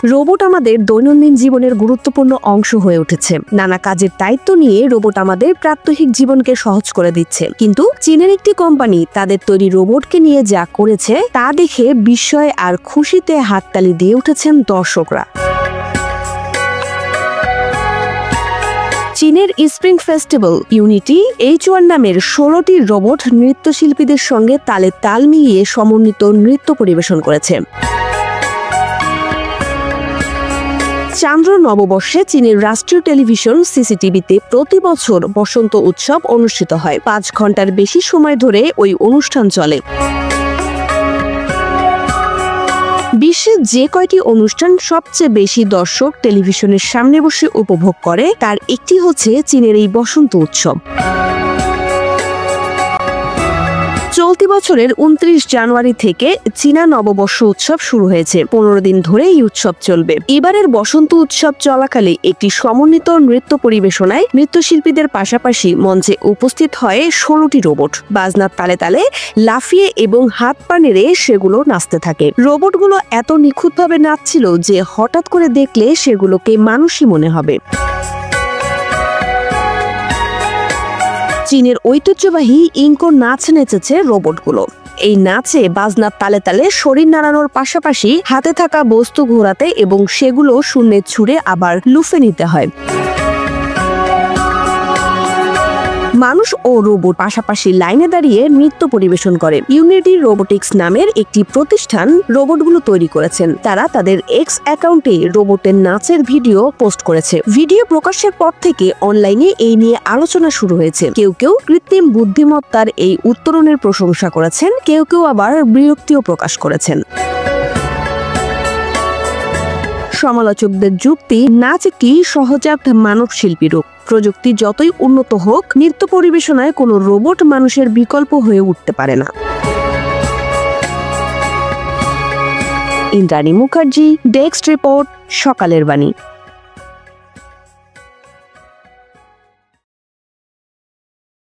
Robot আমাদের দৈনন্দিন জীবনের গুরুত্বপূর্ণ অংশ হয়ে উঠেছে। নানা কাজের দায়িত্ব নিয়ে রোবট আমাদের প্রাত্যহিক জীবনকে সহজ করে দিচ্ছে। কিন্তু চীনের একটি কোম্পানি তাদের তৈরি রোবটকে নিয়ে যা করেছে তা দেখে বিস্ময় আর খুশিতে হাততালি দিয়ে উঠেছেন দর্শকরা। চীনের স্প্রিং ফেস্টিভ্যাল ইউনিটি H1 নামের 16টি রোবট নৃত্যশিল্পীদের সঙ্গে তালে তাল মিলিয়ে সমন্বিত নৃত্য পরিবেশন করেছে। চান্দ্র নববর্ষে চীনের রাষ্ট্রীয় টেলিভিশন CCTV-তে প্রতি বছর বসন্ত উৎসব অনুষ্ঠিত হয়। 5 ঘন্টার বেশি সময় ধরে ওই অনুষ্ঠান চলে। বিশ্বে যে কয়টি অনুষ্ঠান সবচেয়ে বেশি দর্শক টেলিভিশনের সামনে বসে উপভোগ করে তার একটি হচ্ছে চীনের এই বসন্ত উৎসব। চলতি বছরের 29 জানুয়ারি থেকে চীনা নববর্ষ উৎসব শুরু হয়েছে। 15 দিন ধরে এই উৎসব চলবে। এবারের বসন্ত উৎসব চলাকালে একটি সমন্বিত নৃত্য পরিবেশনায় নৃত্যশিল্পীদের পাশাপাশি মঞ্চে উপস্থিত হয় 16টি রোবট। বাজনার তালে তালে লাফিয়ে এবং হাত পা নেড়ে সেগুলো নাচতে থাকে। রোবটগুলো এত নিখুঁতভাবে নাচছিল যে হঠাৎ করে দেখলে সেগুলোকে মানুষই মনে হবে। চীনের ঐতিহ্যবাহী ইঙ্কো নাচ নেচেছে রোবটগুলো। এই নাচে বাজনার তালে তালে শরীর নাড়ানোর পাশাপাশি হাতে থাকা বস্তু ঘোরাতে এবং সেগুলো শূন্যে ছুঁড়ে আবার লুফে নিতে হয়। মানুষ ও রোবট পাশাপাশি লাইনে দাঁড়িয়ে নৃত্য পরিবেশন করে। ইউনিটি রোবোটিক্স নামের একটি প্রতিষ্ঠান রোবটগুলো তৈরি করেছেন। তারা তাদের X অ্যাকাউন্টে রোবটের নাচের ভিডিও পোস্ট করেছে। ভিডিও প্রকাশের পর থেকে অনলাইনে এই নিয়ে আলোচনা শুরু হয়েছে। কেউ কেউ কৃত্রিম বুদ্ধিমত্তার এই উত্তরণের প্রশংসা করেছেন, কেউ কেউ আবার বিরক্তিও প্রকাশ করেছেন। সমালোচকদের যুক্তি, নাচ একটি সহজাত মানব শিল্পী রূপ। প্রযুক্তি যতই উন্নত হোক, নৃত্য পরিবেশনায় কোনো রোবট মানুষের বিকল্প হয়ে উঠতে পারে না। ইন্দ্রাণী মুখার্জি, ডেস্ক রিপোর্ট, সকালের বাণী।